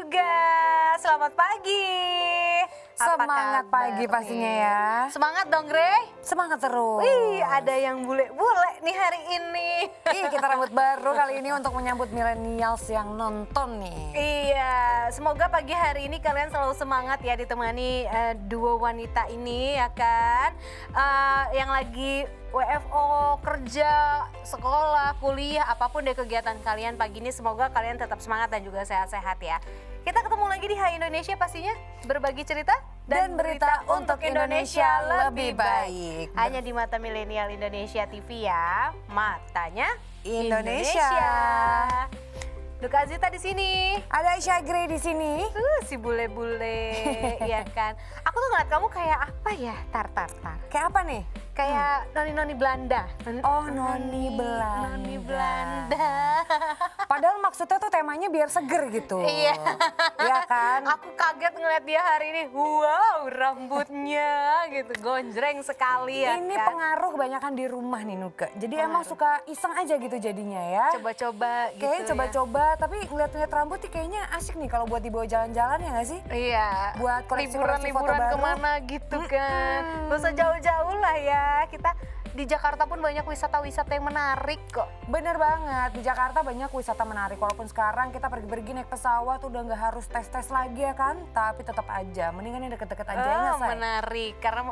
juga. Selamat pagi. Semangat pagi pastinya ya. Semangat dong, Grey. Semangat terus. Wih, ada yang bule-bule nih hari ini. Ih, kita rambut baru kali ini untuk menyambut millennials yang nonton nih. Iya, semoga pagi hari ini kalian selalu semangat ya ditemani dua wanita ini ya kan. Yang lagi WFO, kerja, sekolah, kuliah, apapun deh kegiatan kalian pagi ini, semoga kalian tetap semangat dan juga sehat-sehat ya. Kita ketemu lagi di Hai Indonesia pastinya, berbagi cerita Dan berita untuk Indonesia lebih baik. Hanya di Mata Milenial Indonesia TV ya, matanya Indonesia. Duka Zita di sini. Ada Aisyah Grey di sini. Si bule-bule, ya kan. Aku tuh ngeliat kamu kayak apa ya, tar. Kayak apa nih? Kayak noni-noni Belanda. Oh, noni Belanda. Noni Belanda. Padahal maksudnya tuh temanya biar seger gitu. Iya. Iya kan? Aku kaget ngeliat dia hari ini. Wow, rambutnya gitu, gonjreng sekali ya Ini kan. pengaruh kebanyakan di rumah nih Nuke. Jadi emang suka iseng aja gitu jadinya ya. Coba-coba gitu Kayaknya ya. coba-coba, tapi ngeliat-ngeliat rambut sih kayaknya asik nih kalau buat dibawa jalan-jalan ya nggak sih? Iya. Buat koleksi-koleksi foto Liburan baru. kemana gitu kan. Gak usah jauh-jauh lah ya. Kita di Jakarta pun banyak wisata-wisata yang menarik kok. Bener banget, di Jakarta banyak wisata menarik. Walaupun sekarang kita pergi-pergi naik pesawat udah nggak harus tes-tes lagi ya kan. Tapi tetap aja, mendingan yang deket-deket aja ya nggak, Say? Menarik, karena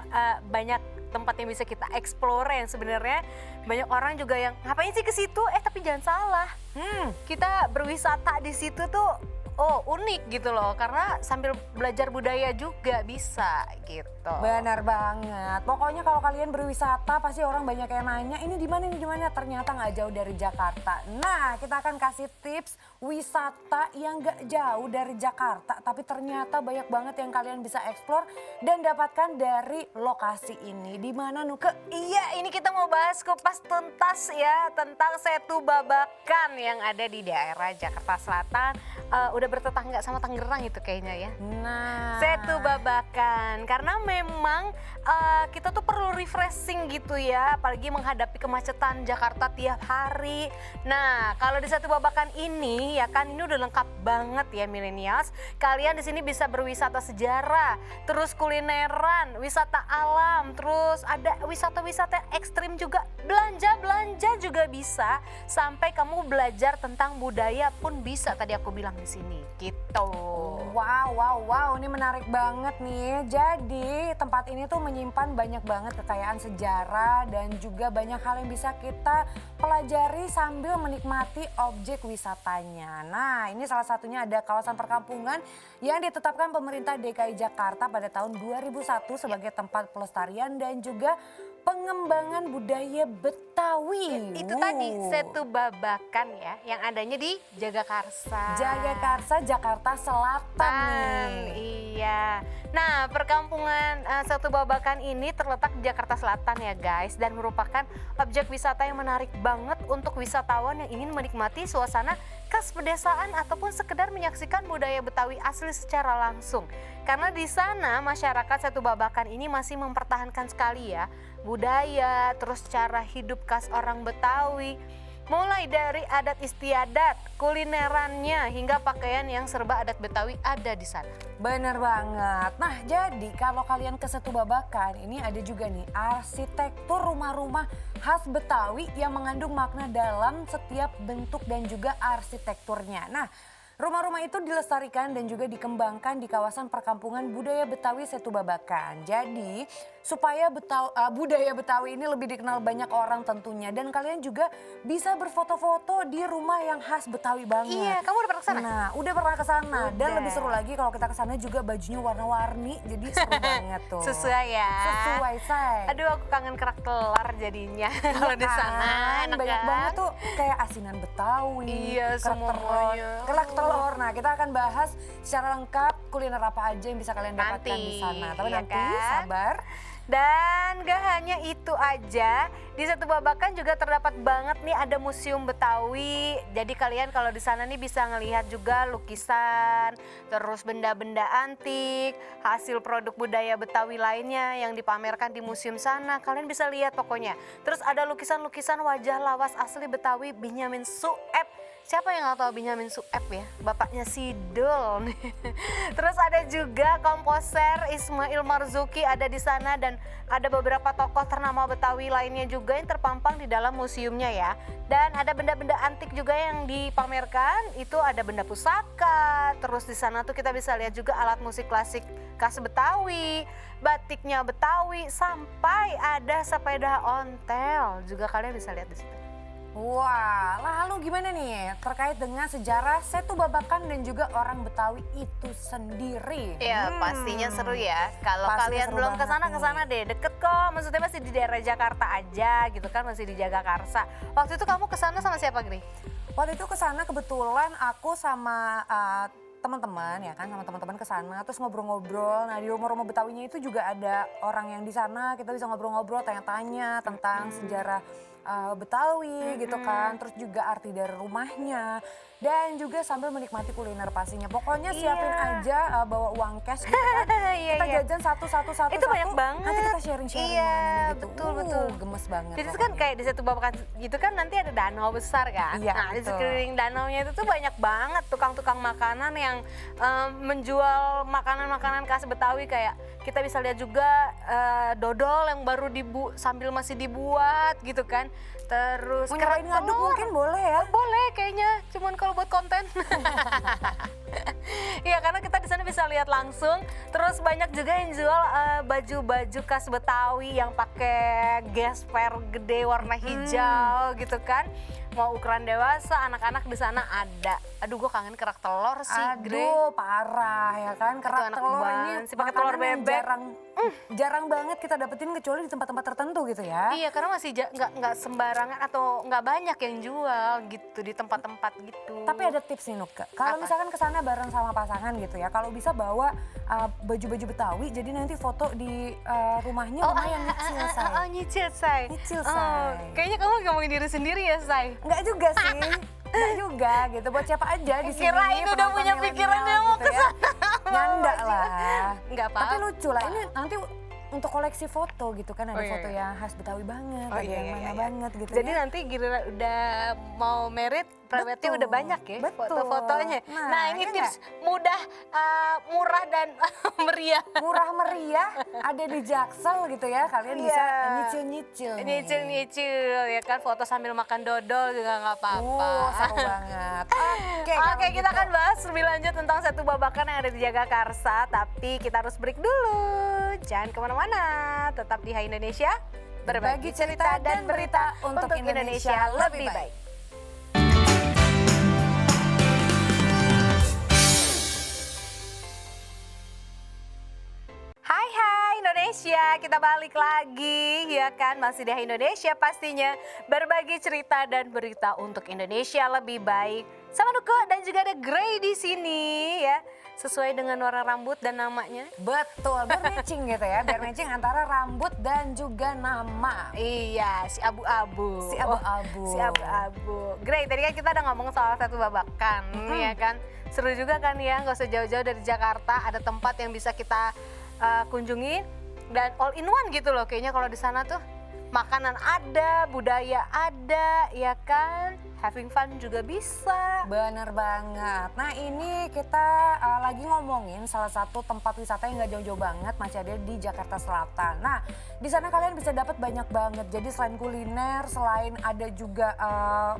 banyak tempat yang bisa kita explore yang sebenarnya banyak orang juga yang ngapain sih ke situ? Tapi jangan salah, kita berwisata di situ tuh unik gitu loh, karena sambil belajar budaya juga bisa gitu. Benar banget. Pokoknya kalau kalian berwisata pasti orang banyak yang nanya ini di mana, ternyata nggak jauh dari Jakarta. Nah, kita akan kasih tips wisata yang nggak jauh dari Jakarta, tapi ternyata banyak banget yang kalian bisa explore dan dapatkan dari lokasi ini. Di mana Nuke? Iya, ini kita mau bahas kupas tuntas ya tentang Setu Babakan yang ada di daerah Jakarta Selatan. Udah bertetangga sama Tangerang itu kayaknya ya. Nah, Setu Babakan, karena memang kita tuh perlu refreshing gitu ya, apalagi menghadapi kemacetan Jakarta tiap hari. Nah, kalau di Setu Babakan ini ya kan, ini udah lengkap banget ya millennials. Kalian di sini bisa berwisata sejarah, terus kulineran, wisata alam, terus ada wisata-wisata ekstrim juga, belanja juga bisa, sampai kamu belajar tentang budaya pun bisa, tadi aku bilang di sini gitu. Wow, ini menarik banget nih. Jadi tempat ini tuh menyimpan banyak banget kekayaan sejarah dan juga banyak hal yang bisa kita pelajari sambil menikmati objek wisatanya. Nah, ini salah satunya ada kawasan perkampungan yang ditetapkan pemerintah DKI Jakarta pada tahun 2001 sebagai tempat pelestarian dan juga pengembangan budaya Betawi. Itu tadi Setu Babakan ya, yang adanya di Jagakarsa. Jagakarsa, Jakarta Selatan nih. Iya. Nah, perkampungan Setu Babakan ini terletak di Jakarta Selatan ya guys, dan merupakan objek wisata yang menarik banget untuk wisatawan yang ingin menikmati suasana khas pedesaan ataupun sekedar menyaksikan budaya Betawi asli secara langsung. Karena di sana masyarakat Setu Babakan ini masih mempertahankan sekali ya budaya, terus cara hidup khas orang Betawi. Mulai dari adat istiadat, kulinerannya, hingga pakaian yang serba adat Betawi ada di sana. Bener banget. Nah, jadi kalau kalian ke Setu Babakan, ini ada juga nih arsitektur rumah-rumah khas Betawi yang mengandung makna dalam setiap bentuk dan juga arsitekturnya. Nah, rumah-rumah itu dilestarikan dan juga dikembangkan di kawasan perkampungan budaya Betawi Setu Babakan. Jadi supaya budaya Betawi ini lebih dikenal banyak orang tentunya. Dan kalian juga bisa berfoto-foto di rumah yang khas Betawi banget. Iya, kamu udah pernah ke sana? Nah, udah pernah ke sana. Dan Udah. lebih seru lagi kalau kita ke sana juga bajunya warna-warni. Jadi seru banget tuh. Sesuai ya. Sesuai, Say. Aduh, aku kangen kerak telur jadinya kalau di sana. Enak Banyak kan? banget tuh kayak asinan Betawi, Iya, kerak semuanya. telur. Nah, kita akan bahas secara lengkap kuliner apa aja yang bisa kalian dapatkan Nanti, di sana. Tapi iya nanti kan? sabar. Dan gak hanya itu aja, di Setu Babakan juga terdapat banget nih ada museum Betawi. Jadi kalian kalau di sana nih bisa ngelihat juga lukisan, terus benda-benda antik, hasil produk budaya Betawi lainnya yang dipamerkan di museum sana. Kalian bisa lihat pokoknya. Terus ada lukisan-lukisan wajah lawas asli Betawi Benyamin Sueb Siapa yang nggak tahu Benyamin Sueb ya, bapaknya Sidul. Terus ada juga komposer Ismail Marzuki ada di sana, dan ada beberapa tokoh ternama Betawi lainnya juga yang terpampang di dalam museumnya ya. Dan ada benda-benda antik juga yang dipamerkan, itu ada benda pusaka. Terus di sana tuh kita bisa lihat juga alat musik klasik khas Betawi, batiknya Betawi, sampai ada sepeda ontel juga kalian bisa lihat di situ. Wah, lalu gimana nih terkait dengan sejarah Setu Babakan dan juga orang Betawi itu sendiri? Iya, pastinya seru ya. Kalau Pastinya kalian seru belum banget kesana nih. deh, deket kok. Maksudnya masih di daerah Jakarta aja gitu kan, masih di Jagakarsa. Waktu itu kamu kesana sama siapa, Gri? Waktu itu kesana kebetulan aku sama teman-teman ya kan, sama teman-teman kesana terus ngobrol-ngobrol. Nah di rumah-rumah Betawinya itu juga ada orang yang di sana, kita bisa ngobrol-ngobrol, tanya-tanya tentang sejarah Betawi gitu kan, terus juga arti dari rumahnya, dan juga sambil menikmati kuliner pastinya. Pokoknya siapin aja bawa uang cash gitu kan. Kita jajan satu-satu. Itu banyak banget. Nanti kita sharing-sharing Iya, mana nih gitu. betul. Gemes banget. Jadi itu kan pokoknya. kayak di Setu Babakan gitu kan nanti ada danau besar kan. Iya, Nah di betul. sekeliling danaunya itu tuh banyak banget tukang-tukang makanan yang menjual makanan-makanan khas Betawi. Kayak kita bisa lihat juga dodol yang baru sambil masih dibuat gitu kan. Terus Mau nyobain kerak ngaduk telur. mungkin boleh ya? Boleh kayaknya, cuman kalau buat konten. Iya, karena kita di sana bisa lihat langsung. Terus banyak juga yang jual baju-baju khas Betawi yang pakai gesper gede warna hijau gitu kan. Mau ukuran dewasa, anak-anak di sana ada. Aduh, gue kangen kerak telur sih, Gre. Aduh, parah ya kan. Kerak enak telur ini banget sih, pakai telur makanan yang bebek. jarang banget kita dapetin kecuali di tempat-tempat tertentu gitu ya. Iya, karena masih nggak sembarangan atau nggak banyak yang jual gitu di tempat-tempat gitu. Tapi ada tips nih Nuke, kalau Apa? misalkan kesana bareng sama pasangan gitu ya, kalau bisa bawa baju-baju Betawi, jadi nanti foto di rumahnya lumayan nyicil, Say. Nyicil, Say. Nyicil, Oh, Say. kayaknya kamu ngomongin diri sendiri ya, Say. Enggak juga sih, enggak juga gitu, buat siapa aja di sini. Kirain udah penonton punya pikiran dia milenial mau gitu ya. Nyanda lah. Nggak apa-apa. Tapi lucu lah, ini nanti untuk koleksi foto gitu kan, ada Oh, iya, foto iya. yang khas Betawi banget, Oh, ada iya, yang iya, mana iya. banget gitu Jadi ya. nanti giliran udah mau merit, private-nya Betul, udah banyak ya betul. foto-fotonya. Nah, Nah, ini iya tips mudah, murah dan meriah. Murah meriah, ada di Jaksel gitu ya, kalian bisa Iya. nyicil-nyicil nih. Nyicil-nyicil ya kan, foto sambil makan dodol juga nggak apa-apa. Seru banget. Oke, Oke, kalau kita gitu. akan bahas lebih lanjut tentang Setu Babakan yang ada di Jagakarsa. Tapi kita harus break dulu. Jangan kemana-mana, tetap di Hai Indonesia. Berbagi cerita dan berita untuk Indonesia lebih baik. Hai Indonesia, kita balik lagi ya kan, masih di Hai Indonesia pastinya, berbagi cerita dan berita untuk Indonesia lebih baik. Sama Nuko dan juga ada Grey di sini ya, sesuai dengan warna rambut dan namanya. Betul, biar matching gitu ya, biar matching antara rambut dan juga nama. Iya, si abu-abu. Si abu-abu. Si abu-abu. Grey, tadi kan kita udah ngomong soal Setu Babakan, ya kan. Seru juga kan ya, nggak usah jauh-jauh dari Jakarta, ada tempat yang bisa kita kunjungi dan all in one gitu loh. Kayaknya kalau di sana tuh makanan ada, budaya ada, ya kan. Having fun juga bisa. Bener banget. Nah ini kita lagi ngomongin salah satu tempat wisata yang gak jauh-jauh banget, masih ada di Jakarta Selatan. Nah di sana kalian bisa dapat banyak banget. Jadi selain kuliner, selain ada juga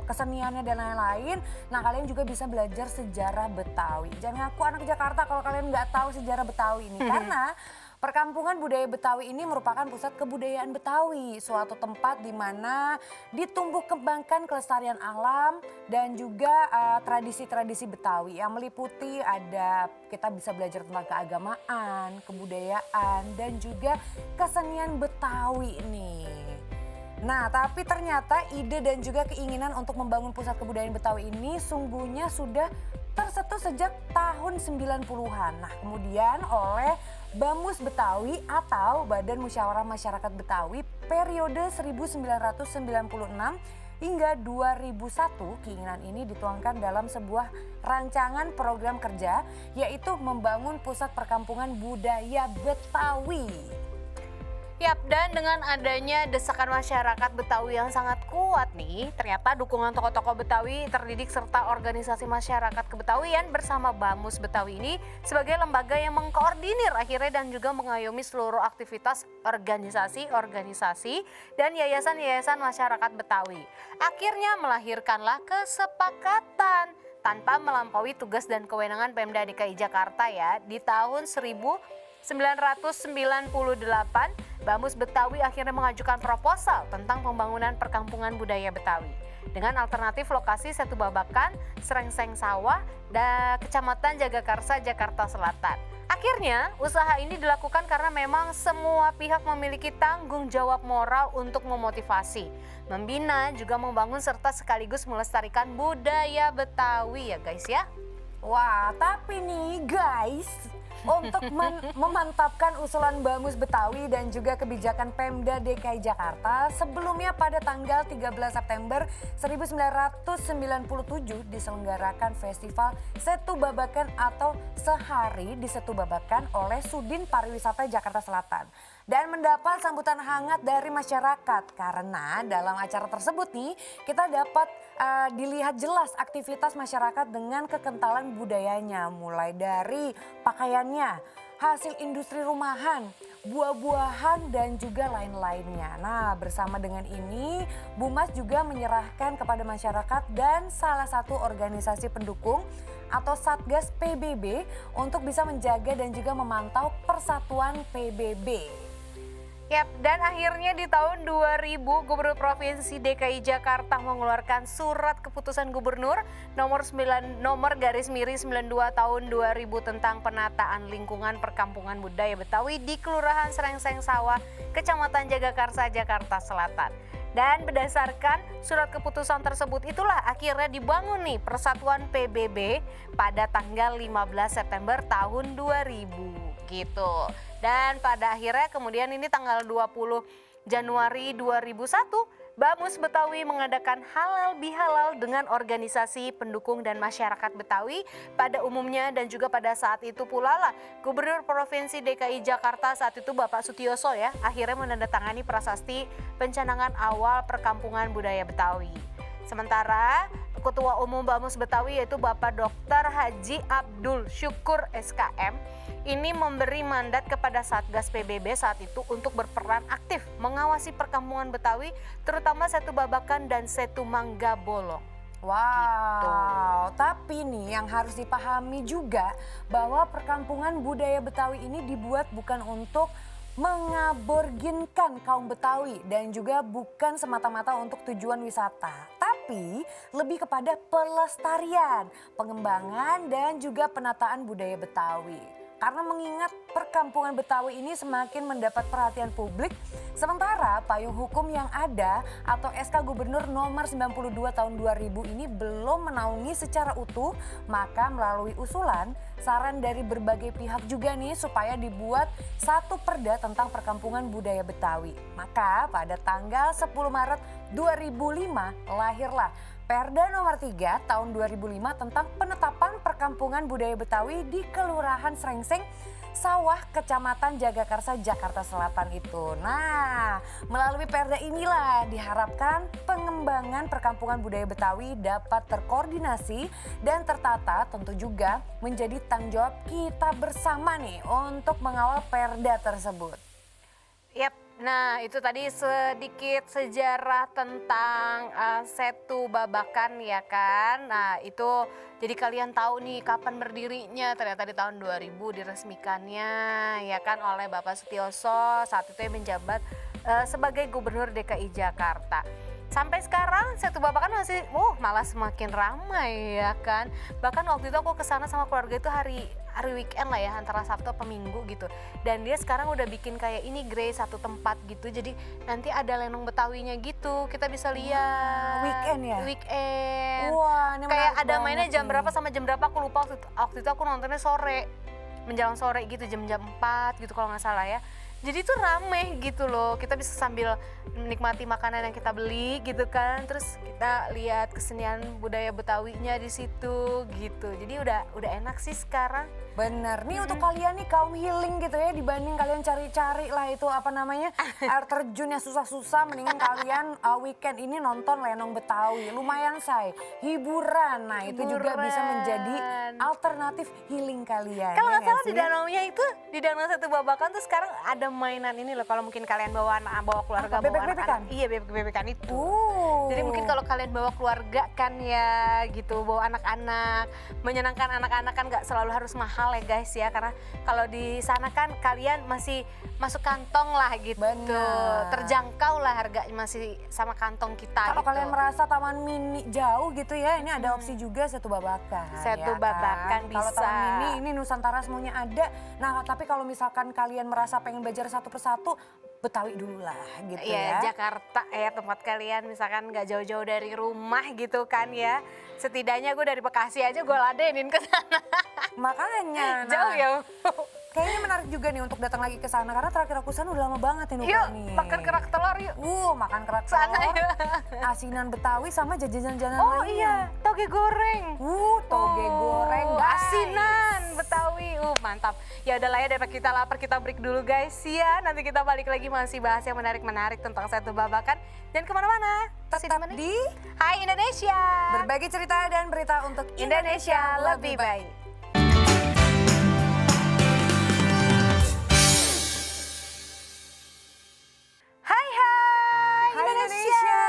keseniannya dan lain-lain, nah kalian juga bisa belajar sejarah Betawi. Jangan ngaku anak Jakarta kalau kalian nggak tahu sejarah Betawi ini, karena Perkampungan Budaya Betawi ini merupakan pusat kebudayaan Betawi, suatu tempat di mana ditumbuh kembangkan kelestarian alam dan juga tradisi-tradisi Betawi yang meliputi ada kita bisa belajar tentang keagamaan, kebudayaan dan juga kesenian Betawi nih. Nah, tapi ternyata ide dan juga keinginan untuk membangun pusat kebudayaan Betawi ini sungguhnya sudah tercetus sejak tahun 90-an. Nah, kemudian oleh Bamus Betawi atau Badan Musyawarah Masyarakat Betawi periode 1996 hingga 2001, keinginan ini dituangkan dalam sebuah rancangan program kerja, yaitu membangun pusat perkampungan budaya Betawi. Yap, dan dengan adanya desakan masyarakat Betawi yang sangat kuat nih, ternyata dukungan tokoh-tokoh Betawi terdidik serta organisasi masyarakat kebetawian bersama Bamus Betawi ini sebagai lembaga yang mengkoordinir akhirnya dan juga mengayomi seluruh aktivitas organisasi dan yayasan-yayasan masyarakat Betawi. Akhirnya melahirkanlah kesepakatan tanpa melampaui tugas dan kewenangan Pemda DKI Jakarta ya. Di tahun 1998, Bamus Betawi akhirnya mengajukan proposal tentang pembangunan perkampungan budaya Betawi dengan alternatif lokasi Setu Babakan, Srengseng Sawah, dan Kecamatan Jagakarsa, Jakarta Selatan. Akhirnya, usaha ini dilakukan karena memang semua pihak memiliki tanggung jawab moral untuk memotivasi, membina, juga membangun serta sekaligus melestarikan budaya Betawi ya guys ya. Wah, tapi nih guys, untuk memantapkan usulan Bamus Betawi dan juga kebijakan Pemda DKI Jakarta, sebelumnya pada tanggal 13 September 1997 diselenggarakan Festival Setu Babakan atau Sehari di Setu Babakan oleh Sudin Pariwisata Jakarta Selatan. Dan mendapat sambutan hangat dari masyarakat karena dalam acara tersebut nih kita dapat dilihat jelas aktivitas masyarakat dengan kekentalan budayanya, mulai dari pakaiannya, hasil industri rumahan, buah-buahan dan juga lain-lainnya. Nah, bersama dengan ini Bumas juga menyerahkan kepada masyarakat dan salah satu organisasi pendukung atau Satgas PBB untuk bisa menjaga dan juga memantau persatuan PBB. Yap, dan akhirnya di tahun 2000 Gubernur Provinsi DKI Jakarta mengeluarkan surat keputusan Gubernur nomor 92 tahun 2000 tentang penataan lingkungan perkampungan budaya Betawi di Kelurahan Srengseng Sawah, Kecamatan Jagakarsa, Jakarta Selatan. Dan berdasarkan surat keputusan tersebut itulah akhirnya dibangun nih Persatuan PBB pada tanggal 15 September tahun 2000 gitu. Dan pada akhirnya kemudian ini tanggal 20 Januari 2001 Bamus Betawi mengadakan halal bihalal dengan organisasi pendukung dan masyarakat Betawi pada umumnya dan juga pada saat itu pula lah Gubernur Provinsi DKI Jakarta saat itu Bapak Sutioso ya akhirnya menandatangani prasasti pencanangan awal perkampungan budaya Betawi. Sementara Ketua Umum Bamus Betawi yaitu Bapak Dr. Haji Abdul Syukur SKM ini memberi mandat kepada Satgas PBB saat itu untuk berperan aktif mengawasi perkampungan Betawi terutama Setu Babakan dan Setu Mangga Bolong. Wow, tapi nih yang harus dipahami juga bahwa perkampungan budaya Betawi ini dibuat bukan untuk mengaborginkan kaum Betawi dan juga bukan semata-mata untuk tujuan wisata, tapi lebih kepada pelestarian, pengembangan dan juga penataan budaya Betawi. Karena mengingat perkampungan Betawi ini semakin mendapat perhatian publik, sementara payung hukum yang ada atau SK Gubernur nomor 92 tahun 2000 ini belum menaungi secara utuh, maka melalui usulan, saran dari berbagai pihak juga nih supaya dibuat satu perda tentang perkampungan budaya Betawi. Maka pada tanggal 10 Maret 2005 lahirlah Perda nomor 3 tahun 2005 tentang penetapan perkampungan budaya Betawi di Kelurahan Srengseng Sawah, Kecamatan Jagakarsa, Jakarta Selatan itu. Nah, melalui perda inilah diharapkan pengembangan perkampungan budaya Betawi dapat terkoordinasi dan tertata, tentu juga menjadi tanggung jawab kita bersama nih untuk mengawal perda tersebut. Yap, nah itu tadi sedikit sejarah tentang Setu Babakan ya kan. Nah itu jadi kalian tahu nih kapan berdirinya, ternyata di tahun 2000 diresmikannya ya kan oleh Bapak Sutioso saat itu yang menjabat sebagai Gubernur DKI Jakarta. Sampai sekarang Setu Babakan masih malah semakin ramai ya kan. Bahkan waktu itu aku kesana sama keluarga itu hari weekend lah ya, antara Sabtu atau Minggu gitu. Dan dia sekarang udah bikin kayak ini Grace satu tempat gitu. Jadi nanti ada lenong Betawinya gitu. Kita bisa lihat. Weekend ya? Weekend. Wah, ini kayak menarik ada mainnya banget jam nih. berapa sama jam berapa aku lupa waktu itu aku nontonnya sore. Menjelang sore gitu jam-jam 4 gitu kalau nggak salah ya. Jadi tuh rame gitu loh, kita bisa sambil menikmati makanan yang kita beli gitu kan, terus kita lihat kesenian budaya Betawinya di situ gitu. gitu. Jadi udah enak sih sekarang. Bener, nih untuk kalian nih kaum healing gitu ya, dibanding kalian cari-cari lah itu apa namanya air terjun yang susah-susah, mendingan kalian weekend ini nonton Lenong Betawi, lumayan say, hiburan. Nah itu juga bisa menjadi alternatif healing kalian. Kalau nggak ya salah di danaunya itu, di Danau Satu Babakan tuh sekarang ada mainan ini loh. Kalau mungkin kalian bawa keluarga, Apa, bawa bebek-bebekan? anak-anak. Iya, bebek-bebekan itu. Jadi mungkin Oh. kalau kalian bawa keluarga kan ya gitu, bawa anak-anak, menyenangkan anak-anak kan nggak selalu harus mahal ya guys ya. Karena kalau di sana kan kalian masih masuk kantong lah gitu. Benar. Terjangkau lah harganya masih sama kantong kita Kalau gitu. kalian merasa taman mini jauh gitu ya, ini ada opsi juga Setu Babakan. Setu ya Babakan kan? Kalau bisa. taman mini ini Nusantara semuanya ada. Nah tapi kalau misalkan kalian merasa pengen belajar satu persatu, Betawi dulu lah gitu Iya, ya. Jakarta ya tempat kalian misalkan nggak jauh-jauh dari rumah gitu kan ya. Setidaknya gue dari Bekasi aja gue ladenin ke sana. Makanya. Jauh ya. Kayaknya menarik juga nih untuk datang lagi ke sana karena terakhir aku sana udah lama banget nih Yuk, nih. makan kerak telur yuk. Makan kerak Sana telur, ya. asinan Betawi sama jajanan-jajanan Oh lainnya. iya, toge goreng. Toge goreng, guys. Asinan Betawi. Mantap. Ya udah lah ya, daripada kita lapar kita break dulu guys ya. Nanti kita balik lagi masih bahas yang menarik-menarik tentang Setu Babakan. Dan kemana-mana. Masih Tetap mana? di Hai Indonesia. berbagi cerita dan berita untuk Indonesia lebih baik. Hai Indonesia.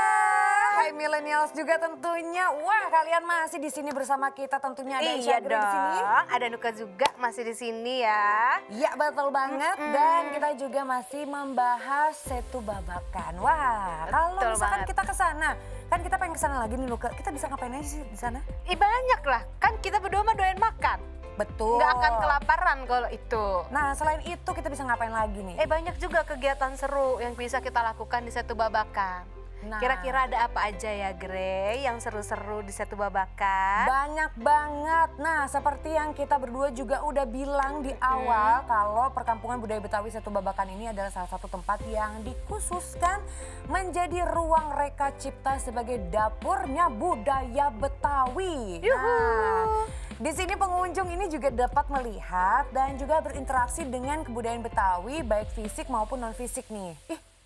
Hai millennials juga tentunya. Wah, kalian masih di sini bersama kita tentunya ada Iya Syagri di sini. dong, ada Nuka juga masih di sini ya. Iya betul banget dan kita juga masih membahas Setu Babakan. Wah, kalau Betul misalkan banget. kita ke sana, kan kita pengen ke sana lagi nih Nuka. Kita bisa ngapain aja sih di sana? Banyak lah, kan kita berdua mah doyan makan. Betul. Nggak akan kelaparan kalau itu. Nah, selain itu kita bisa ngapain lagi nih? Banyak juga kegiatan seru yang bisa kita lakukan di Setu Babakan. Nah. Kira-kira ada apa aja ya Grey yang seru-seru di Setu Babakan? Banyak banget. Nah, seperti yang kita berdua juga udah bilang di awal kalau Perkampungan Budaya Betawi Setu Babakan ini adalah salah satu tempat yang dikhususkan menjadi ruang reka cipta sebagai dapurnya budaya Betawi. Nah, di sini pengunjung ini juga dapat melihat dan juga berinteraksi dengan kebudayaan Betawi baik fisik maupun non fisik nih.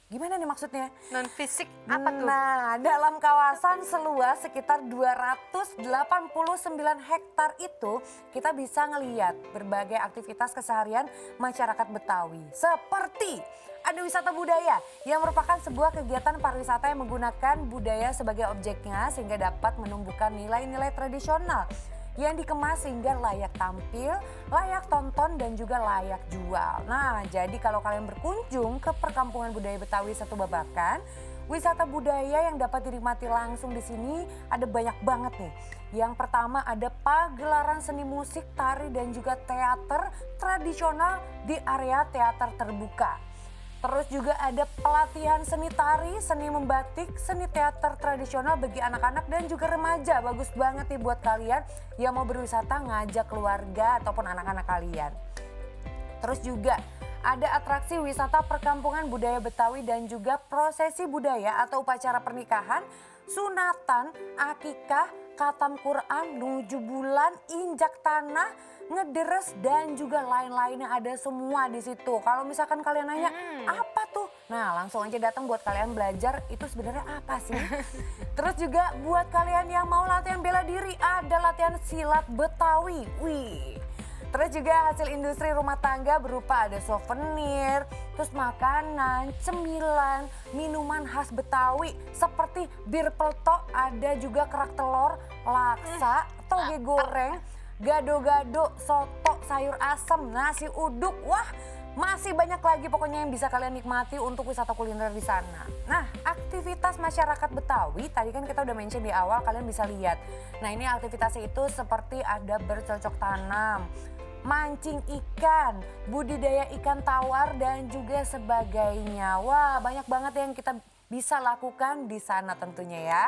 Gimana nih maksudnya? Non fisik apa tuh? Nah, dalam kawasan seluas sekitar 289 hektar itu kita bisa ngeliat berbagai aktivitas keseharian masyarakat Betawi. Seperti ada wisata budaya yang merupakan sebuah kegiatan pariwisata yang menggunakan budaya sebagai objeknya sehingga dapat menumbuhkan nilai-nilai tradisional yang dikemas sehingga layak tampil, layak tonton dan juga layak jual. Nah, jadi kalau kalian berkunjung ke Perkampungan Budaya Betawi Setu Babakan, wisata budaya yang dapat dinikmati langsung di sini ada banyak banget nih. Yang pertama ada pagelaran seni musik, tari dan juga teater tradisional di area teater terbuka. Terus juga ada pelatihan seni tari, seni membatik, seni teater tradisional bagi anak-anak dan juga remaja. Bagus banget nih buat kalian yang mau berwisata ngajak keluarga ataupun anak-anak kalian. Terus juga ada atraksi wisata Perkampungan Budaya Betawi dan juga prosesi budaya atau upacara pernikahan, sunatan, akikah, khatam Quran, nuju bulan, injak tanah, ngederes dan juga lain-lainnya ada semua di situ. Kalau misalkan kalian nanya apa tuh? Nah, langsung aja datang buat kalian belajar itu sebenarnya apa sih. Terus juga buat kalian yang mau latihan bela diri ada latihan silat Betawi. Wih. Terus juga hasil industri rumah tangga berupa ada souvenir, terus makanan, cemilan, minuman khas Betawi seperti bir peletok, ada juga kerak telur, laksa, toge goreng, gado-gado, soto, sayur asem, nasi uduk. Wah, masih banyak lagi pokoknya yang bisa kalian nikmati untuk wisata kuliner di sana. Nah, aktivitas masyarakat Betawi tadi kan kita udah mention di awal, kalian bisa lihat. Nah, ini aktivitasnya itu seperti ada bercocok tanam, mancing ikan, budidaya ikan tawar dan juga sebagainya. Wah, banyak banget yang kita bisa lakukan di sana tentunya ya.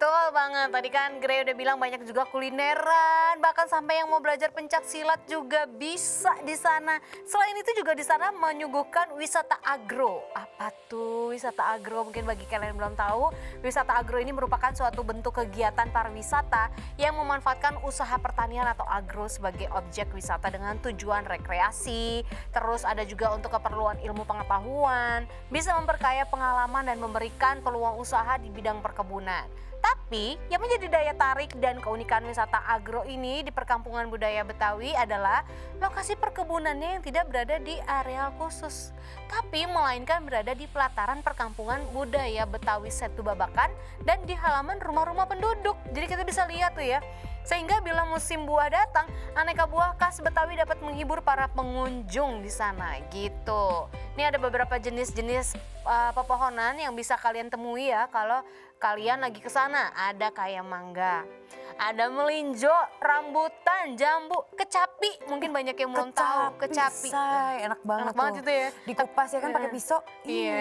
Betul banget. Tadi kan Grey udah bilang banyak juga kulineran, bahkan sampai yang mau belajar pencak silat juga bisa di sana. Selain itu juga di sana menyuguhkan wisata agro. Apa tuh wisata agro? Mungkin bagi kalian yang belum tahu, wisata agro ini merupakan suatu bentuk kegiatan pariwisata yang memanfaatkan usaha pertanian atau agro sebagai objek wisata dengan tujuan rekreasi. Terus ada juga untuk keperluan ilmu pengetahuan, bisa memperkaya pengalaman dan memberikan peluang usaha di bidang perkebunan. Tapi yang menjadi daya tarik dan keunikan wisata agro ini di perkampungan budaya Betawi adalah lokasi perkebunannya yang tidak berada di areal khusus, tapi melainkan berada di pelataran perkampungan budaya Betawi Setu Babakan dan di halaman rumah-rumah penduduk. Jadi kita bisa lihat tuh ya. Sehingga bila musim buah datang, aneka buah khas Betawi dapat menghibur para pengunjung di sana gitu. Ini ada beberapa jenis-jenis pepohonan yang bisa kalian temui ya kalau kalian lagi ke sana. Ada kayak mangga, ada melinjo, rambutan, jambu, kecapi. Mungkin banyak yang belum tahu kecapi. Say, enak banget Enak banget tuh. itu ya. Dikupas ya kan pakai pisau. Iya.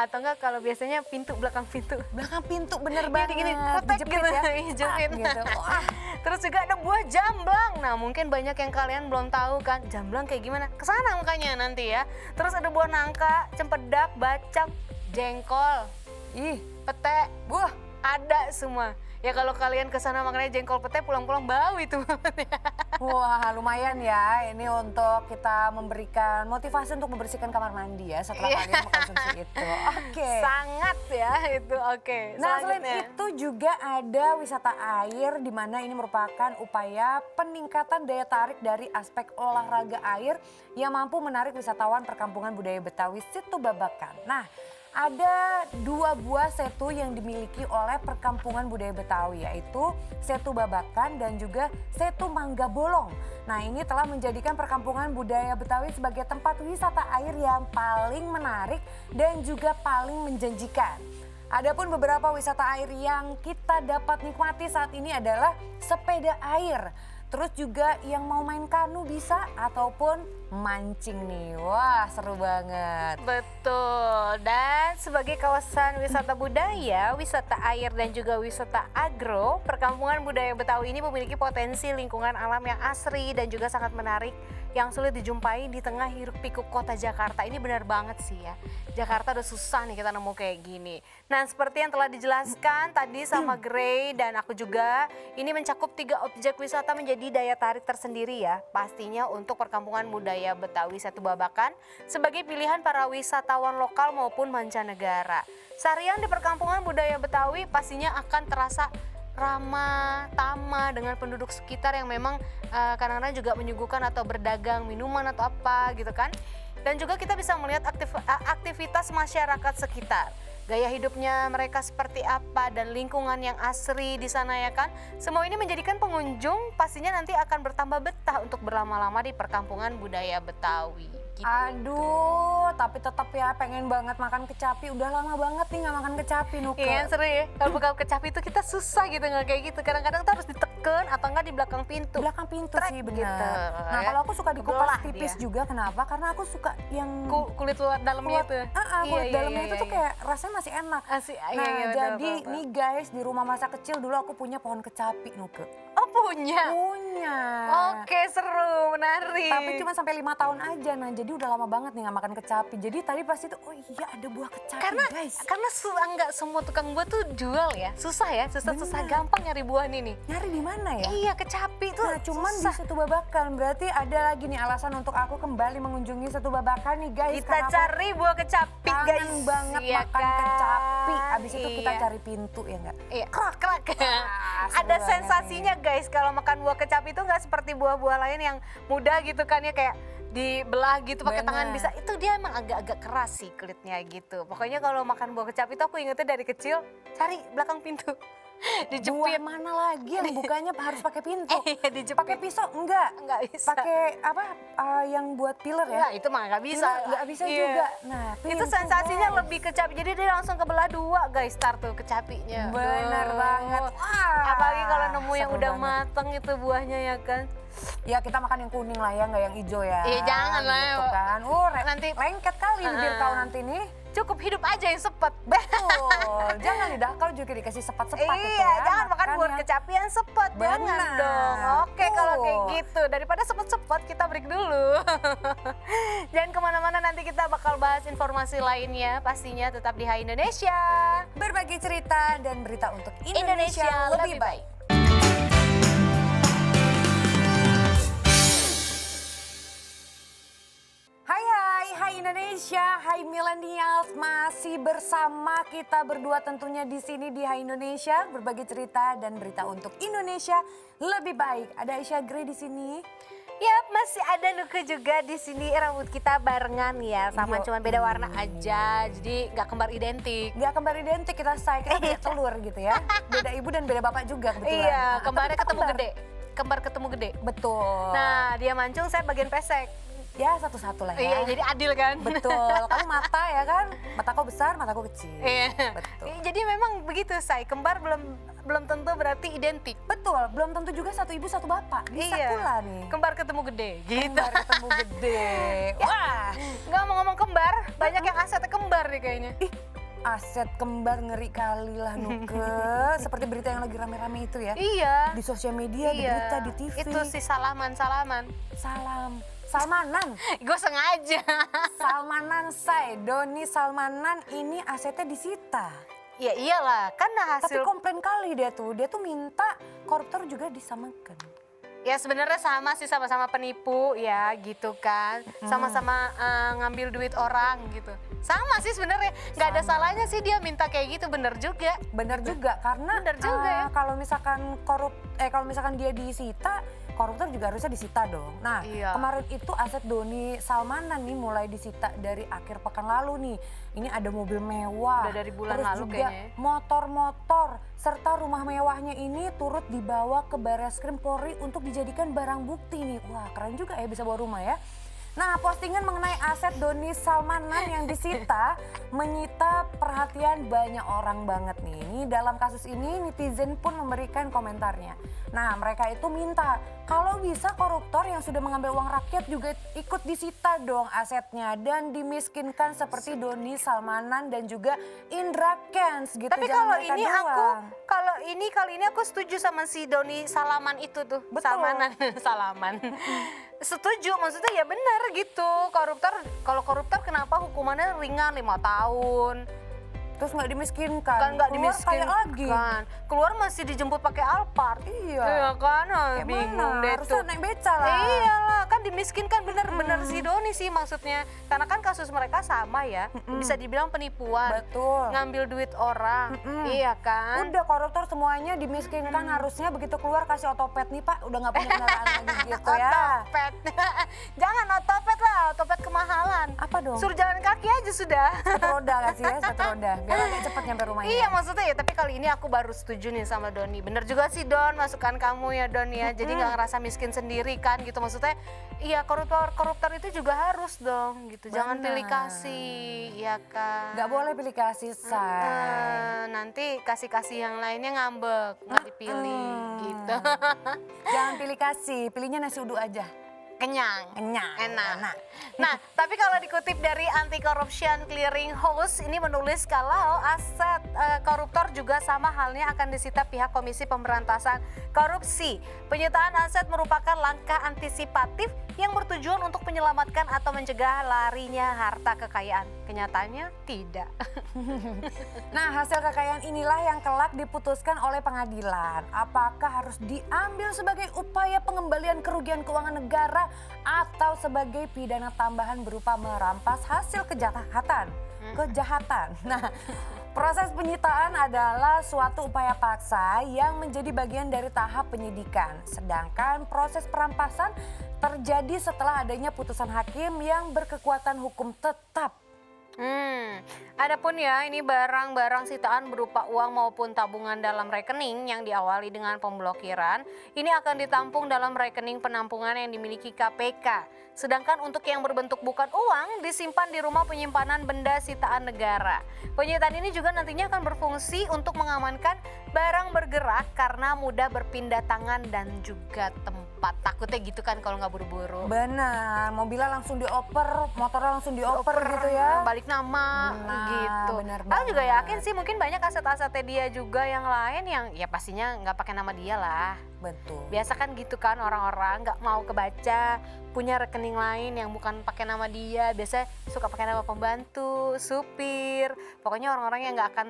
Atau enggak kalau biasanya pintu, belakang pintu. Belakang pintu bener Iya, banget. gini, kotek Dijepit gitu, ya. dijepit. Gitu. Wah, Terus juga ada buah jamblang. Nah mungkin banyak yang kalian belum tahu kan jamblang kayak gimana. Kesana makanya nanti ya. Terus ada buah nangka, cempedak, bacang, jengkol, ih, pete, buah ada semua. Ya kalau kalian kesana makannya jengkol pete pulang-pulang bau itu. wah lumayan ya. Ini untuk kita memberikan motivasi untuk membersihkan kamar mandi ya setelah Iya. kalian mengkonsumsi itu. Oke. Sangat ya itu oke. Nah selain Selanjutnya. itu juga ada wisata air di mana ini merupakan upaya peningkatan daya tarik dari aspek olahraga air yang mampu menarik wisatawan perkampungan budaya Betawi Setu Babakan. Nah ada 2 buah setu yang dimiliki oleh perkampungan budaya Betawi yaitu Setu Babakan dan juga Setu Mangga Bolong. Nah ini telah menjadikan perkampungan budaya Betawi sebagai tempat wisata air yang paling menarik dan juga paling menjanjikan. Adapun beberapa wisata air yang kita dapat nikmati saat ini adalah sepeda air. Terus juga yang mau main kanu bisa ataupun mancing nih. Wah seru banget. Betul, dan sebagai kawasan wisata budaya, wisata air dan juga wisata agro, perkampungan budaya Betawi ini memiliki potensi lingkungan alam yang asri dan juga sangat menarik yang sulit dijumpai di tengah hiruk pikuk kota Jakarta. Ini benar banget sih ya, Jakarta udah susah nih kita nemu kayak gini. Nah seperti yang telah dijelaskan tadi sama Grey dan aku juga, ini mencakup 3 objek wisata menjadi daya tarik tersendiri ya. Pastinya untuk perkampungan budaya Betawi Setu Babakan sebagai pilihan para wisatawan lokal maupun mancanegara. Seharian di perkampungan budaya Betawi pastinya akan terasa ramah tamah dengan penduduk sekitar yang memang kadang-kadang juga menyuguhkan atau berdagang minuman atau apa gitu kan. Dan juga kita bisa melihat aktivitas masyarakat sekitar. Gaya hidupnya mereka seperti apa dan lingkungan yang asri di sana ya kan. Semua ini menjadikan pengunjung pastinya nanti akan bertambah betah untuk berlama-lama di perkampungan budaya Betawi. Gitu. Aduh, tapi tetap ya pengen banget makan kecapi. Udah lama banget nih nggak makan kecapi, Nuke. Iya seru ya, kalau buka kecapi itu kita susah gitu nggak kayak gitu. Kadang-kadang tuh harus diteken atau enggak di belakang pintu. Belakang pintu Trek sih gitu. benar. Nah Ya. kalau aku suka dikupas Kebelah tipis dia. juga, kenapa? Karena aku suka yang Kulit luar dalamnya kulit, itu. kulit Iya, dalamnya iya, itu tuh iya. kayak rasanya masih enak. Asik, Nah iya, iya, betul, jadi betul, betul. nih guys, di rumah masa kecil dulu aku punya pohon kecapi, Nuke. Oh punya. Punya. Oke seru, menarik. Tapi cuma sampai 5 tahun aja. Nah jadi udah lama banget nih gak makan kecapi. Jadi tadi pas itu, oh iya ada buah kecapi karena guys. nggak semua tukang buah tuh jual ya, susah ya, susah Bener. gampang nyari buah nih. Nyari di mana ya? Iya kecapi tuh Nah cuman susah. di Setu Babakan, berarti ada lagi nih alasan untuk aku kembali mengunjungi Setu Babakan nih guys. Kita karena aku cari buah kecapi kangen guys. banget Iya makan kan? kecapi. Abis itu kita Iya. cari pintu ya enggak? Iya, krak. seru Ada banget sensasinya guys kalau makan buah kecapi itu nggak seperti buah-buah lain yang mudah gitu kan ya, kayak dibelah gitu pakai Bener. tangan bisa. Itu dia emang agak-agak keras sih kulitnya gitu. Pokoknya kalau makan buah kecapi itu aku ingetnya dari kecil cari belakang pintu. Buah Dijepit. mana lagi yang bukanya harus pakai pintu? Iya, dijepit. Pakai pisau enggak? Nggak bisa. Pakai apa yang buat pilar ya? Enggak, itu mah nggak bisa. Pilar nggak bisa Iya. juga. Nah, Itu pintu, sensasinya guys. lebih kecapi. Jadi dia langsung kebelah 2 guys, start tuh kecapinya. Bener Duh. banget. Wah, Apalagi kalau nemu yang seru udah banget. mateng itu buahnya ya kan. Ya kita makan yang kuning lah ya, nggak yang hijau ya. Iya, jangan lah. Gitu kan. Nanti- lengket kali bibir kau nanti nih. Cukup hidup aja yang sepet. Betul. Jangan lidah kau juga dikasih sepat-sepat itu Iya, ya. jangan makan buat Makanya. kecapian sepet, jangan Benar. dong. Oke, kalau kayak Tuh. gitu, daripada sepet-sepet kita break dulu. Jangan kemana-mana, nanti kita bakal bahas informasi lainnya, pastinya tetap di Hai Indonesia. Berbagi cerita dan berita untuk Indonesia, Indonesia lebih baik. Hai Indonesia, hai millennials, masih bersama kita berdua tentunya di sini di Hai Indonesia, berbagi cerita dan berita untuk Indonesia lebih baik. Ada Aisyah Grey di sini. Yap, masih ada Nuke juga di sini. Rambut kita barengan ya, sama Yo, cuman beda warna aja. Jadi nggak kembar identik. Gak kembar identik kita kita beda telur gitu ya. Beda ibu dan beda bapak juga kebetulan. Iya, Nah, kembarnya tapi kita ketemu kembar. gede. Kembar ketemu gede. Betul. Nah, dia mancung, saya bagian pesek. Ya satu-satu lah Iya, ya. jadi adil kan? Betul, kamu mata ya kan, mataku besar, mataku kecil. Iya. Betul. Jadi memang begitu, say. Kembar belum tentu berarti identik. Betul, belum tentu juga satu ibu satu bapak. Bisa pula nih. Kembar ketemu gede, gitu. Kembar ketemu gede. Wah, Nggak ngomong kembar, banyak yang asetnya kembar nih kayaknya. ih aset kembar ngeri kali lah Nuke. Seperti berita yang lagi rame-rame itu ya. Iya. Di sosial media, di berita, di TV. Itu si salaman. Salmanan. Gue sengaja. Salmanan say, Doni Salmanan ini asetnya disita. Ya iyalah, kan Tapi hasil. komplain kali dia tuh minta koruptor juga disamakan. Ya sebenarnya sama sih, sama-sama penipu ya gitu kan. Sama-sama ngambil duit orang gitu. Sama sih sebenarnya, nggak ada Sama. salahnya sih dia minta kayak gitu, bener juga. Benar juga karena Benar juga ya. kalau misalkan dia disita, koruptor juga harusnya disita dong. Nah, Iya. kemarin itu aset Doni Salmanan nih mulai disita dari akhir pekan lalu nih. Ini ada mobil mewah. Udah dari bulan terus lalu juga kayaknya ya. motor-motor serta rumah mewahnya ini turut dibawa ke Barreskrim Polri untuk dijadikan barang bukti nih. Wah, keren juga ya bisa bawa rumah ya. Nah, postingan mengenai aset Doni Salmanan yang disita menyita perhatian banyak orang banget nih. Ini dalam kasus ini netizen pun memberikan komentarnya. Nah, mereka itu minta kalau bisa koruptor yang sudah mengambil uang rakyat juga ikut disita dong asetnya dan dimiskinkan seperti Doni Salmanan dan juga Indra Kents gitu. Tapi Jangan kalau mereka ini doang. kali ini aku setuju sama si Doni Salaman itu tuh. Betul. Salmanan, Salaman. Setuju, maksudnya ya benar gitu. Kalau koruptor kenapa hukumannya ringan 5 tahun? Terus nggak dimiskinkan. Kan nggak Keluar kaya lagi. dimiskinkan. Keluar masih dijemput pakai Alphard. Iya. Iya kan, Kayak bingung mana? deh Harusnya tuh. naik beca lah. Iyalah, kan dimiskinkan bener-bener si Doni sih maksudnya. Karena kan kasus mereka sama ya, bisa dibilang penipuan. Betul. Ngambil duit orang, iya kan? Udah koruptor semuanya dimiskinkan harusnya begitu keluar kasih otopet nih Pak udah nggak punya kendaraan lagi gitu ya. Otopet. Jangan otopet lah, otopet kemahalan. Apa dong? Suruh jalan kaki aja sudah. Sepatu roda kasih ya, sepatu roda biar agak cepet nyampe rumahnya. Iya maksudnya ya, tapi kali ini aku baru setuju nih sama Doni. Bener juga sih Don, masukan kamu ya Don ya. Jadi nggak ngerasa miskin sendiri kan gitu. Maksudnya iya koruptor itu juga harus dong gitu. Jangan Benar. pilih kasih, ya kan. Nggak boleh pilih kasih say. Nanti kasih-kasih yang lainnya ngambek, nggak dipilih gitu. Jangan pilih kasih, pilihnya nasi uduk aja. Kenyang. Kenyang. Enak. Nah, tapi kalau dikutip dari Anti Corruption Clearing House ini menulis kalau aset koruptor juga sama halnya akan disita pihak Komisi Pemberantasan Korupsi. Penyitaan aset merupakan langkah antisipatif yang bertujuan untuk menyelamatkan atau mencegah larinya harta kekayaan. Kenyataannya tidak. Nah, hasil kekayaan inilah yang kelak diputuskan oleh pengadilan. Apakah harus diambil sebagai upaya pengembalian kerugian keuangan negara atau sebagai pidana tambahan berupa merampas hasil kejahatan. Nah, proses penyitaan adalah suatu upaya paksa yang menjadi bagian dari tahap penyidikan. Sedangkan proses perampasan terjadi setelah adanya putusan hakim yang berkekuatan hukum tetap. Adapun ya ini barang-barang sitaan berupa uang maupun tabungan dalam rekening yang diawali dengan pemblokiran ini akan ditampung dalam rekening penampungan yang dimiliki KPK. Sedangkan untuk yang berbentuk bukan uang disimpan di rumah penyimpanan benda sitaan negara. Penyitaan ini juga nantinya akan berfungsi untuk mengamankan barang bergerak karena mudah berpindah tangan dan juga tempat. apa, takutnya gitu kan kalau nggak buru-buru. Benar, mobilnya langsung dioper, motornya langsung dioper gitu ya. Balik nama Nah, gitu. benar Aku juga banget. yakin sih mungkin banyak aset-asetnya dia juga yang lain yang ya pastinya nggak pakai nama dia lah. Betul. Biasa kan gitu kan orang-orang nggak mau kebaca, punya rekening lain yang bukan pakai nama dia. Biasanya suka pakai nama pembantu, supir. Pokoknya orang-orang yang nggak akan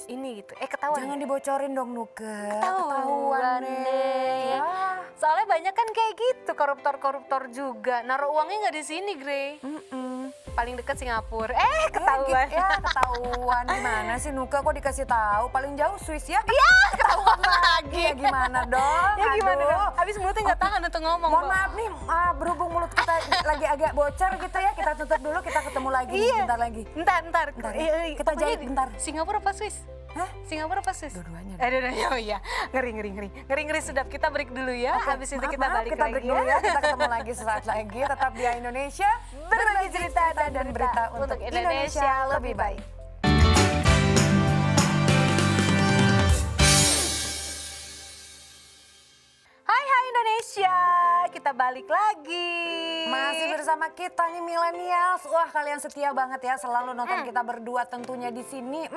ini gitu. Ketahuan. Jangan dibocorin dong Nuke. Ketahuan deh. Ya. Soalnya banyak kan kayak gitu koruptor-koruptor juga. Naruh uangnya nggak di sini, Grey. Paling deket Singapura. Ketahuan. Ketahuan. Gimana sih Nuke kok dikasih tahu? Paling jauh Swiss ya? Iya, ketahuan lagi. Ya gimana dong? Ya gimana Aduh. dong? Habis mulutnya nggak tahan untuk ngomong. Mohon kok. maaf nih, berhubung mulut kita lagi agak bocor gitu ya, kita tutup dulu, kita ketemu lagi nih, bentar lagi. Bentar. Bentar ya. Kita Pokoknya jahit bentar. Singapura apa Swiss? Hah? Singapura apa Swiss? Dua-duanya. Dua-duanya, oh iya. Ngeri sedap. Kita break dulu ya. Habis itu kita balik kita lagi break dulu ya. Kita ketemu lagi sesaat lagi. Tetap di Indonesia, berbagi cerita dan berita untuk Indonesia lebih baik. Hai Indonesia, kita balik lagi. Masih bersama kita nih millennials. Wah, kalian setia banget ya, selalu nonton kita berdua tentunya di sini.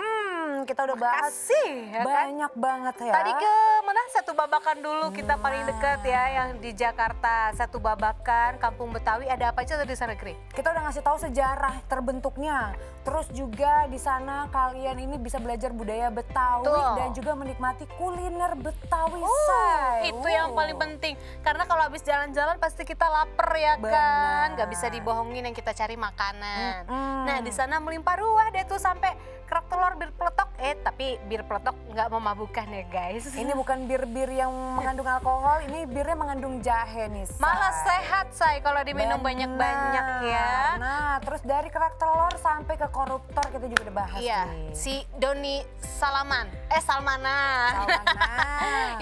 Kita udah bahas Makasih, ya kan? banyak banget ya. Tadi ke mana? Satu Babakan dulu kita paling dekat ya, yang di Jakarta. Satu Babakan, Kampung Betawi. Ada apa aja tuh di sana, Gri? Kita udah ngasih tahu sejarah terbentuknya. Terus juga di sana kalian ini bisa belajar budaya Betawi Tuh. dan juga menikmati kuliner Betawi, say. Itu yang paling penting. Karena kalau habis jalan-jalan pasti kita lapar ya kan. Benar. Gak bisa dibohongin yang kita cari makanan. Nah di sana melimpah ruah deh tuh sampai kerak telur bir peletok. Tapi bir peletok nggak memabukkan ya guys. Ini bukan bir-bir yang mengandung alkohol, ini birnya mengandung jahe nih, say. Malah sehat say kalau diminum banyak-banyak ya. Nah, terus dari kerak telur sampai ke koruptor kita juga udah bahas Iya, nih. si Doni Salmana Salmana.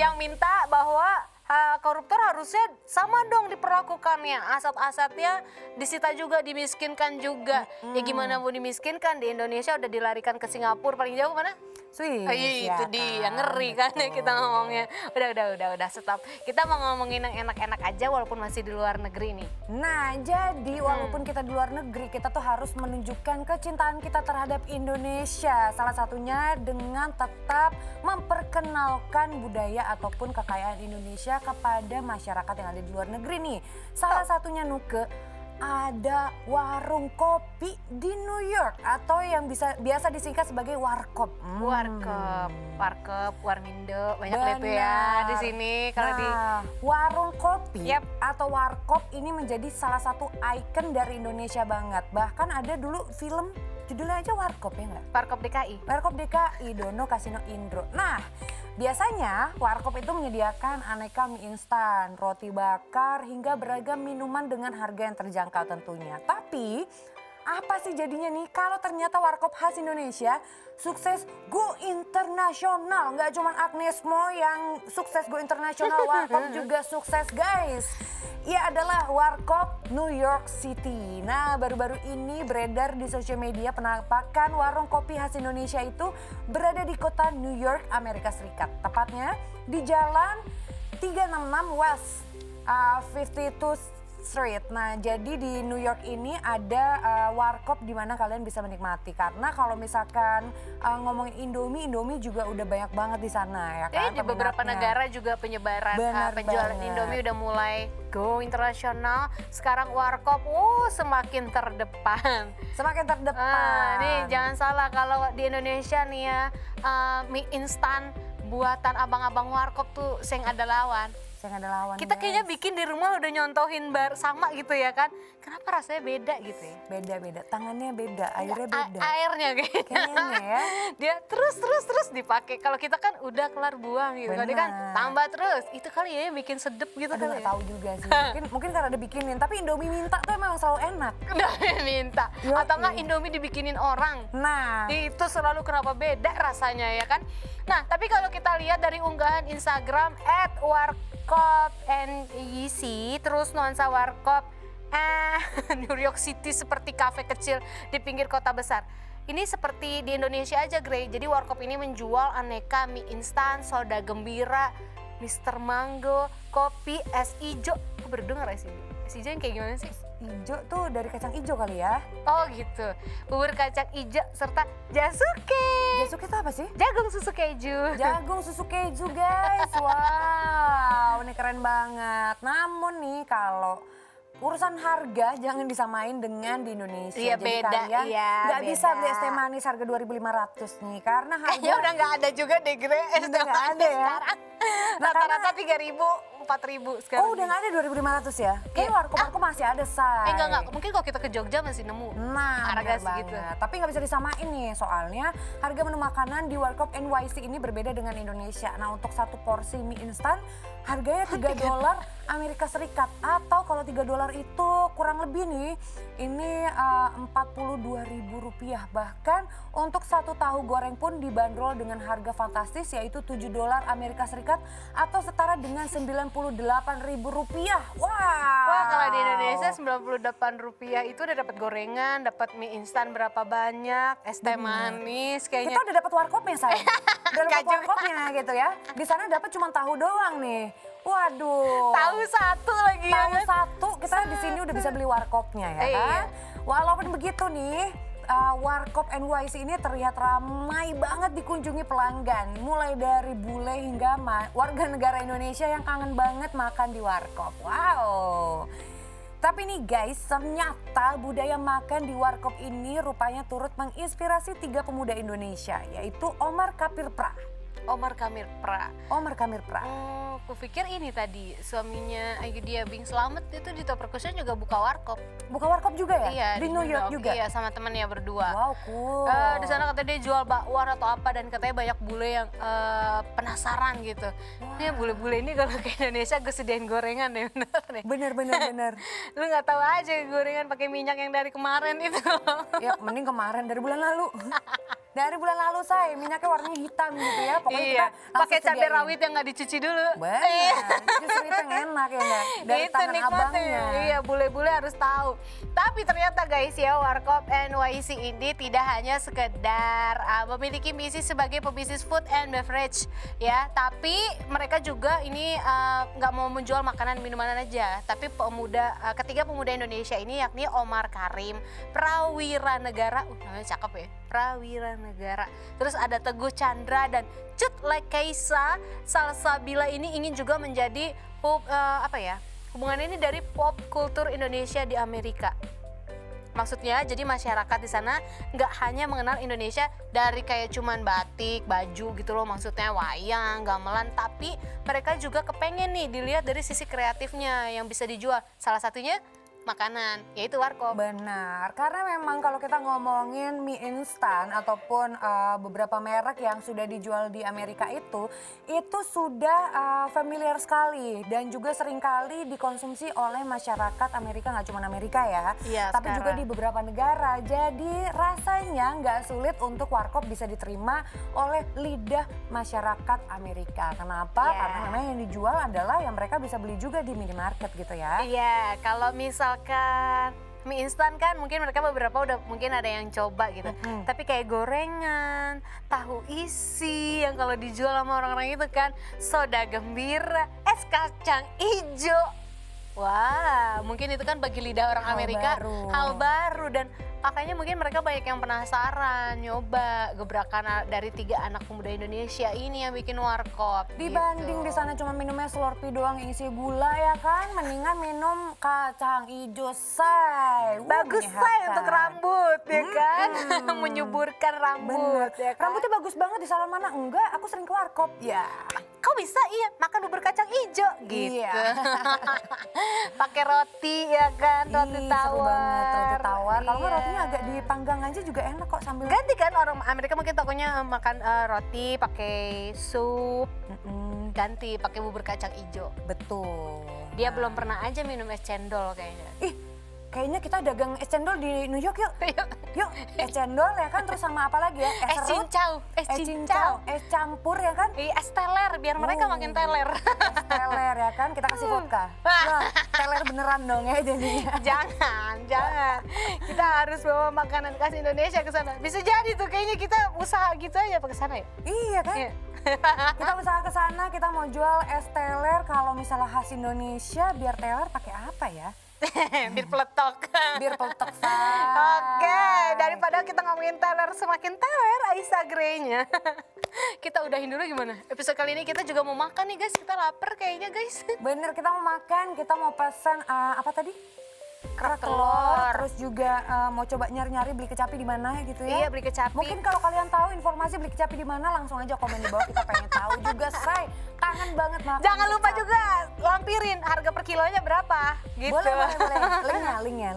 yang minta bahwa koruptor harusnya sama dong diperlakukannya. Aset-asetnya disita juga, dimiskinkan juga. Ya gimana mau dimiskinkan, di Indonesia udah dilarikan ke Singapura, paling jauh mana? Swiss, Itu ya dia, kan? ngeri kan ya Betul. kita ngomongnya. Udah, stop. Kita mau ngomongin yang enak-enak aja walaupun masih di luar negeri nih. Nah, jadi walaupun kita di luar negeri, kita tuh harus menunjukkan kecintaan kita terhadap Indonesia. Salah satunya dengan tetap memperkenalkan budaya ataupun kekayaan Indonesia kepada masyarakat yang ada di luar negeri nih. Salah satunya Nuke, ada warung kopi di New York atau yang biasa disingkat sebagai warkop. Warkop, Warmindo, banyak Benar. deh tuh ya di sini kalau di warung kopi Yap. atau warkop ini menjadi salah satu ikon dari Indonesia banget. Bahkan ada dulu film judulnya aja warkop ya nggak? Warkop DKI. Warkop DKI, Dono Kasino Indro. Nah, biasanya warkop itu menyediakan aneka mie instan, roti bakar, hingga beragam minuman dengan harga yang terjangkau tentunya. Tapi, apa sih jadinya nih kalau ternyata warkop khas Indonesia sukses go internasional? Nggak cuma Agnes Mo yang sukses go internasional, warkop juga sukses guys. Ia adalah warkop New York City. Nah, baru-baru ini beredar di sosial media penampakan warung kopi khas Indonesia itu berada di kota New York, Amerika Serikat. Tepatnya di Jalan 366 West 52 Street. Nah, jadi di New York ini ada warkop di mana kalian bisa menikmati. Karena kalau misalkan ngomongin Indomie juga udah banyak banget di sana ya kan. Di beberapa peminatnya. negara juga penyebaran Benar penjualan banget. Indomie udah mulai go internasional. Sekarang warkop semakin terdepan. Semakin terdepan. Nih jangan salah kalau di Indonesia nih ya mie instan buatan abang-abang warkop tuh seng ada lawan. Saya nggak ada lawan. Kita guys. kayaknya bikin di rumah udah nyontohin sama gitu ya kan. Kenapa rasanya beda gitu ya? Beda-beda, tangannya beda, airnya beda. Airnya kayaknya. Kayaknya ya. Dia terus dipakai. Kalau kita kan udah kelar buang gitu. Kalau dia kan Benar. tambah terus. Itu kali ya yang bikin sedep gitu Aduh, kali nggak ya. tahu juga sih. Mungkin karena dibikinin, tapi Indomie minta tuh emang selalu enak. Udah minta. Yoi. Atau enggak Indomie dibikinin orang. Nah, Itu selalu kenapa beda rasanya ya kan. Nah tapi kalau kita lihat dari unggahan Instagram @warkop_NYC terus nuansa warkop New York City seperti kafe kecil di pinggir kota besar. Ini seperti di Indonesia aja Grey. Jadi warkop ini menjual aneka mie instan, soda gembira, Mister Mango, kopi, es ijo. Aku baru dengar es ijo. Es ijo yang kayak gimana sih? Ijo tuh dari kacang ijo kali ya. Oh gitu, bubur kacang ijo serta jasuke. Jasuke itu apa sih? Jagung susu keju. Jagung susu keju guys, wow ini keren banget. Namun nih kalau urusan harga jangan disamain dengan di Indonesia. Iya, Jadi beda, kalian iya, nggak bisa beda. beli es teh manis harga 2.500 nih. Karena harga Ya udah nggak ada juga deh Gre, es Udah teh nggak manis ada ya? sekarang. Nah, Rata-rata 3.000, 4.000 sekarang. oh udah nggak ada 2.500 ya? Kayak warkop masih ada say. Enggak, mungkin kalau kita ke Jogja masih nemu. Nah, harga benar segitu. banget. Tapi nggak bisa disamain nih, soalnya harga menu makanan di Warkop NYC ini berbeda dengan Indonesia. Nah, untuk satu porsi mie instan harganya $3 Amerika Serikat. Atau kalau $3 itu kurang lebih nih, ini Rp42.000. Bahkan untuk satu tahu goreng pun dibanderol dengan harga fantastis yaitu $7 Amerika Serikat atau setara dengan Rp98.000. Wah, kalau di Indonesia Rp98 itu udah dapat gorengan, dapat mie instan berapa banyak, es teh manis kayaknya. Kita udah dapat warkopnya say. Udah dapat Nggak juga. warkopnya gitu ya. Di sana dapat cuma tahu doang nih. Waduh. Tahu satu lagi ya Tahu kan? satu kita di sini udah bisa beli warkopnya ya Iya. kan. Walaupun begitu nih Warkop NYC ini terlihat ramai banget dikunjungi pelanggan. Mulai dari bule hingga warga negara Indonesia yang kangen banget makan di warkop. Wow. Tapi nih guys, ternyata budaya makan di warkop ini rupanya turut menginspirasi 3 pemuda Indonesia, yaitu Omar Kapirpra. Omar Kamir Pra. Omar Kapirpra. Oh, aku pikir ini tadi suaminya Ayudhya Bing Slamet itu di Top Percussion juga buka warkop. Buka warkop juga ya? Iya, di New York juga? Iya, sama temennya berdua. Wow, cool. Di sana katanya dia jual bakwan atau apa dan katanya banyak bule yang penasaran gitu. Ini bule-bule ini kalau ke Indonesia gue sediain gorengan deh, bener deh. Bener. Lu nggak tahu aja gorengan pakai minyak yang dari kemarin itu. Ya mending kemarin dari bulan lalu. Dari bulan lalu say, minyaknya warnanya hitam gitu ya. Pokoknya Iya, kita pakai cabai sediain. rawit yang nggak dicuci dulu. Bener, justru itu yang enak ya nggak? Dari Itu tangan nikmatnya. abangnya. Iya, bule-bule harus tahu. Tapi ternyata guys ya, Warkop NYC ini tidak hanya sekedar memiliki misi sebagai pebisnis food and beverage ya, tapi mereka juga ini nggak mau menjual makanan minuman aja, tapi ketiga pemuda Indonesia ini yakni Omar Karim, Prawiranegara, namanya cakep ya, Prawiranegara. Terus ada Teguh Chandra dan Cut Lekaisa Salsabila ini ingin juga menjadi hubungan ini dari pop kultur Indonesia di Amerika. Maksudnya jadi masyarakat di sana nggak hanya mengenal Indonesia dari kayak cuman batik, baju gitu loh, maksudnya wayang, gamelan, tapi mereka juga kepengen nih dilihat dari sisi kreatifnya yang bisa dijual. Salah satunya makanan, yaitu warkop. Benar, karena memang kalau kita ngomongin mie instan ataupun beberapa merek yang sudah dijual di Amerika itu sudah familiar sekali dan juga seringkali dikonsumsi oleh masyarakat Amerika, nggak cuma Amerika ya, Iya, tapi sekarang. juga di beberapa negara. Jadi rasanya nggak sulit untuk warkop bisa diterima oleh lidah masyarakat Amerika. Kenapa? Iya. Karena memang yang dijual adalah yang mereka bisa beli juga di minimarket gitu ya. Iya, kalau misalkan mie instan kan mungkin mereka beberapa udah mungkin ada yang coba gitu. Tapi kayak gorengan, tahu isi yang kalau dijual sama orang-orang itu kan soda gembira, es kacang ijo. Wah, mungkin itu kan bagi lidah orang Hal Amerika baru. hal baru dan makanya mungkin mereka banyak yang penasaran nyoba gebrakan dari 3 anak pemuda Indonesia ini yang bikin warkop. Dibanding gitu. di sana cuma minumnya Slurpee doang yang isi gula ya kan, mendingan minum kacang hijau say. Bagus say menyehatkan. untuk rambut ya kan, menyuburkan rambut. Bener. Ya kan? Rambutnya bagus banget di salon mana? Enggak, aku sering ke warkop. Ya. Kau bisa iya makan bubur kacang hijau gitu. Iya. Pakai roti ya kan, roti Ih, tawar. seru banget roti tawar. Kalau nggak Iya. rotinya agak dipanggang aja juga enak kok sambil. Ganti kan orang Amerika mungkin tokonya makan roti pakai sup, ganti pakai bubur kacang hijau. Betul. Dia Nah. belum pernah aja minum es cendol kayaknya. Ih, kayaknya kita dagang es cendol di New York yuk. Yuk, es cendol ya kan, terus sama apa lagi ya? Es serut, cincau, es cincau. es campur ya kan? Es teler biar mereka makin teler. Es teler ya kan, kita kasih vodka. Wah, teler beneran dong ya jadinya. Jangan. Kita harus bawa makanan khas Indonesia ke sana. Bisa jadi tuh kayaknya kita usaha gitu aja ke sana ya. Iya kan? Iya. Kita usaha ke sana, kita mau jual es teler. Kalau misalnya khas Indonesia, biar teler pakai apa ya? Biar peletok. Biar peletok say. Oke, daripada kita ngomongin teler semakin teler Aisyah Grey-nya. Kita udahin dulu gimana? Episode kali ini kita juga mau makan nih guys, kita lapar kayaknya guys. Bener, kita mau makan, kita mau pesan apa tadi? Kerak telur. Terus juga mau coba nyari-nyari beli kecapi di mana gitu ya. Iya, beli kecapi. Mungkin kalau kalian tahu informasi beli kecapi di mana, langsung aja komen di bawah, kita pengen tahu juga say. Kangen banget makan. Jangan lupa kecapi. juga lampirin harga per kilonya berapa gitu. Boleh. Linknya.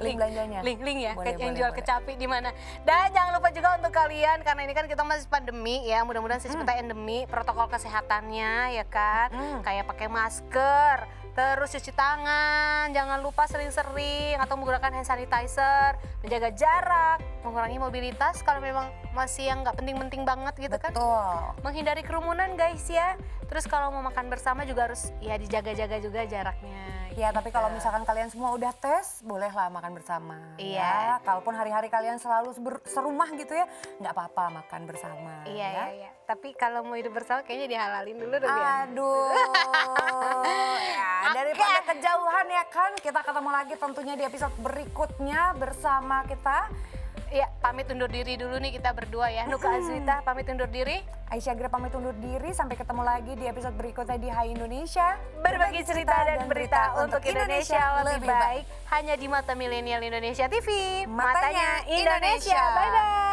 Link belanjanya. Link ya, Boleh, yang boleh, jual boleh. kecapi di mana. Dan jangan lupa juga untuk kalian, karena ini kan kita masih pandemi ya, mudah-mudahan secepatnya endemi, protokol kesehatannya ya kan, kayak pakai masker, terus cuci tangan, jangan lupa sering-sering atau menggunakan hand sanitizer, menjaga jarak, mengurangi mobilitas kalau memang masih yang nggak penting-penting banget gitu kan. Betul. Menghindari kerumunan guys ya. Terus kalau mau makan bersama juga harus ya dijaga-jaga juga jaraknya. Ya, tapi kalau misalkan kalian semua udah tes, bolehlah makan bersama. Iya. Ya. Kalaupun hari-hari kalian selalu serumah gitu ya, nggak apa-apa makan bersama. Iya, ya. iya. Tapi kalau mau hidup bersama kayaknya dihalalin dulu dong ya. Aduh, ya, daripada kejauhan ya kan, kita ketemu lagi tentunya di episode berikutnya bersama kita. Iya, pamit undur diri dulu nih kita berdua ya. Nuka Azwita pamit undur diri. Aisyah Grey pamit undur diri, sampai ketemu lagi di episode berikutnya di Hai Indonesia. Berbagi cerita dan berita untuk Indonesia lebih baik. Hanya di Mata Milenial Indonesia TV. Matanya Indonesia. Bye-bye.